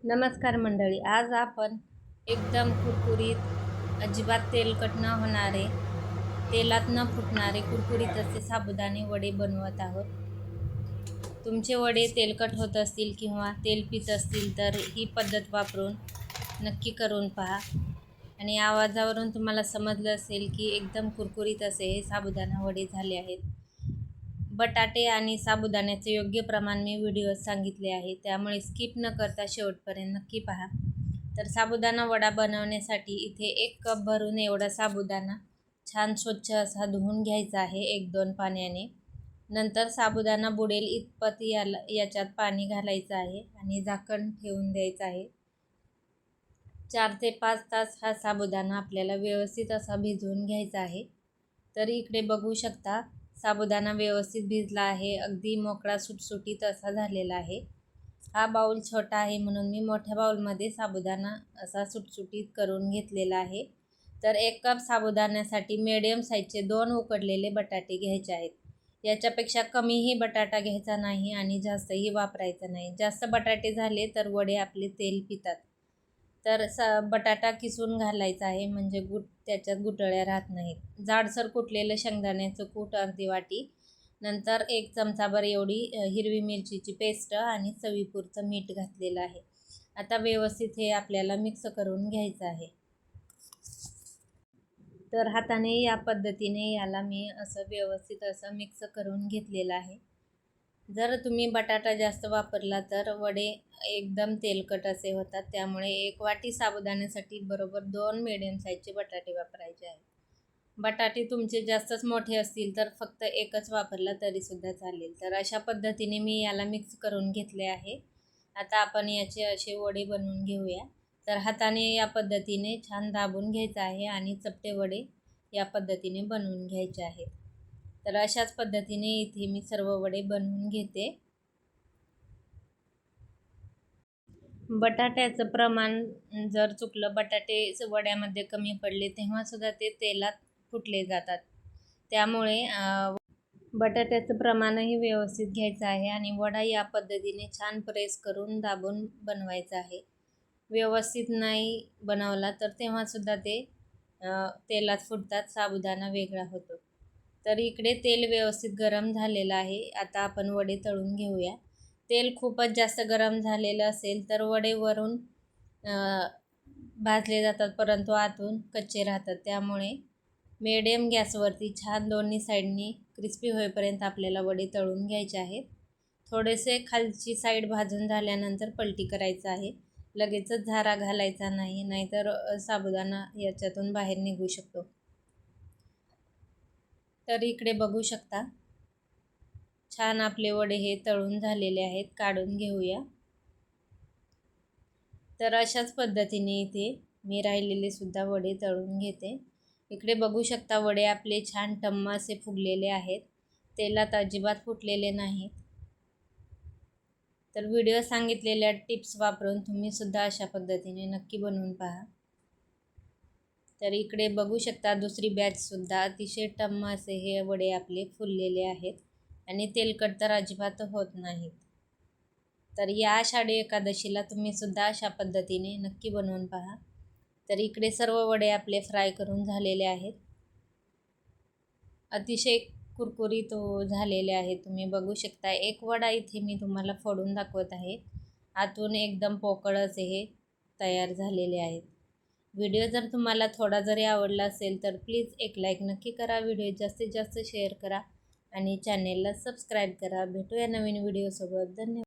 नमस्कार मंडळी, आज आपण एकदम कुरकुरीत, अजिबात तेलकट न होणारे, तेलात न फुटणारे कुरकुरीत असे साबुदाणे वडे बनवत आहोत। तुमचे वडे तेलकट होत असतील किंवा तेल पित असतील तर ही पद्धत वापरून नक्की करून पहा। आणि आवाजावरून तुम्हाला समजलं असेल की एकदम कुरकुरीत असे हे साबुदाणा वडे झाले आहेत। बटाटे आणि साबुदाण्याचे योग्य प्रमाण मी व्हिडिओत सांगितले आहे, त्यामुळे स्किप न करता शेवटपर्यंत नक्की पहा। तर साबुदाणा वडा बनवण्यासाठी इथे 1 कप भरून एवढा साबुदाणा छान स्वच्छ असा धुवून घ्यायचा आहे 1-2 पाण्याने। नंतर साबुदाणा बुडेल इतपत याच्यात पाणी घालायचं आहे आणि झाकण ठेवून द्यायचं आहे। 4 ते 5 तास हा साबुदाणा आपल्याला व्यवस्थित असा भिजवून घ्यायचा आहे। तर इकडे बघू शकता साबुदाणा व्यवस्थित भिजला आहे, अगदी मोकळा सुटसुटीत असा झालेला आहे। हा बाउल छोटा आहे म्हणून मी मोठ्या बाउलमध्ये साबुदाणा असा सुटसुटीत करून घेतलेला आहे। तर 1 कप साबुदाण्यासाठी मीडियम साईजचे 2 उकडलेले बटाटे घ्यायचे आहेत। याच्यापेक्षा कमीही बटाटा घ्यायचा नाही आणि जास्तही वापरायचा नाही। जास्त बटाटे झाले तर वडे आपले तेल पितात। तर बटाटा किसून घालायचा आहे म्हणजे त्याच्यात गुठळ्या राहत नाहीत। जाडसर कुटलेलं शेंगदाण्याचं कूट अर्धी वाटी, नंतर 1 चमचाभर एवढी हिरवी मिरचीची पेस्ट आणि चवीपुरतं मीठ घातलेलं आहे। आता व्यवस्थित हे आपल्याला मिक्स करून घ्यायचं आहे। तर हाताने या पद्धतीने याला मी असं व्यवस्थित असं मिक्स करून घेतलेलं आहे। जर तुम्ही बटाटा जास्त वापरला तर वडे एकदम तेलकट असे होतात, त्यामुळे 1 वाटी साबुदाण्यासाठी बरोबर 2 मीडियम साईजचे बटाटे वापरायचे आहेत। बटाटे तुमचे जास्तच मोठे असतील तर फक्त 1च वापरला तरीसुद्धा चालेल। तर अशा पद्धतीने मी याला मिक्स करून घेतले आहे। आता आपण याचे असे वडे बनवून घेऊया। तर हाताने या पद्धतीने छान दाबून घ्यायचं आहे आणि चपटे वडे या पद्धतीने बनवून घ्यायचे आहेत। तर अशाच पद्धतीने इथे मी सर्व वडे बनवून घेते। बटाट्याचं प्रमाण जर चुकलं, बटाटे वड्यामध्ये कमी पडले तेव्हा सुद्धा ते तेलात फुटले जातात, त्यामुळे बटाट्याचं प्रमाणही व्यवस्थित घ्यायचं आहे आणि वडा या पद्धतीने छान प्रेस करून दाबून बनवायचा आहे। व्यवस्थित नाही बनवला तर तेव्हा सुद्धा ते तेलात फुटतात, साबुदाणा वेगळा होतो। तर इकडे तेल व्यवस्थित गरम झालेलं आहे। आता आपण वडे तळून घेऊया। तेल खूपच जास्त गरम झालेलं असेल तर वडे वरून भाजले जातात परंतु आतून कच्चे राहतात, त्यामुळे मीडियम गॅसवरती छान दोन्ही साईडनी क्रिस्पी होईपर्यंत आपल्याला वडे तळून घ्यायचे आहेत। थोडेसे खालची साईड भाजून झाल्यानंतर पलटी करायचं आहे, लगेचच झारा घालायचा नाही, नाहीतर साबुदाणा याच्यातून बाहेर निघू शकतो। तर इकडे बघू शकता छान आपले वडे हे तळून झालेले आहेत, काढून घेऊया। तर अशाच पद्धतीने इथे मी राहिलेले सुद्धा वडे तळून घेते। इकडे बघू शकता वडे आपले छान टम्म असे फुगलेले आहेत, तेलात अजिबात फुटलेले नाहीत। तर व्हिडिओ सांगितलेल्या टिप्स वापरून तुम्ही सुद्धा अशा पद्धतीने नक्की बनवून पहा। तर इकडे बघू शकता दुसरी बॅच सुद्धा अतिशय टम्म असे हे वडे आपले फुललेले आहेत आणि तेलकट तर अजिबात होत नाहीत। तर या आषाढी एकादशीला तुम्ही सुद्धा अशा पद्धतीने नक्की बनवून पहा। तर इकडे सर्व वडे आपले फ्राय करून झालेले आहेत, अतिशय कुरकुरीत झालेले आहेत। तुम्ही बघू शकता 1 वडा इथे मी तुम्हाला फोडून दाखवत आहे, आतून एकदम पोकळ असे हे तयार झालेले आहेत। व्हिडिओ जर तुम्हाला थोडा जरी आवडला असेल तर प्लीज एक लाईक नक्की करा, व्हिडिओ जास्तीत जास्त शेअर करा आणि चॅनेलला सबस्क्राईब करा। भेटूया नवीन व्हिडिओसोबत। धन्यवाद।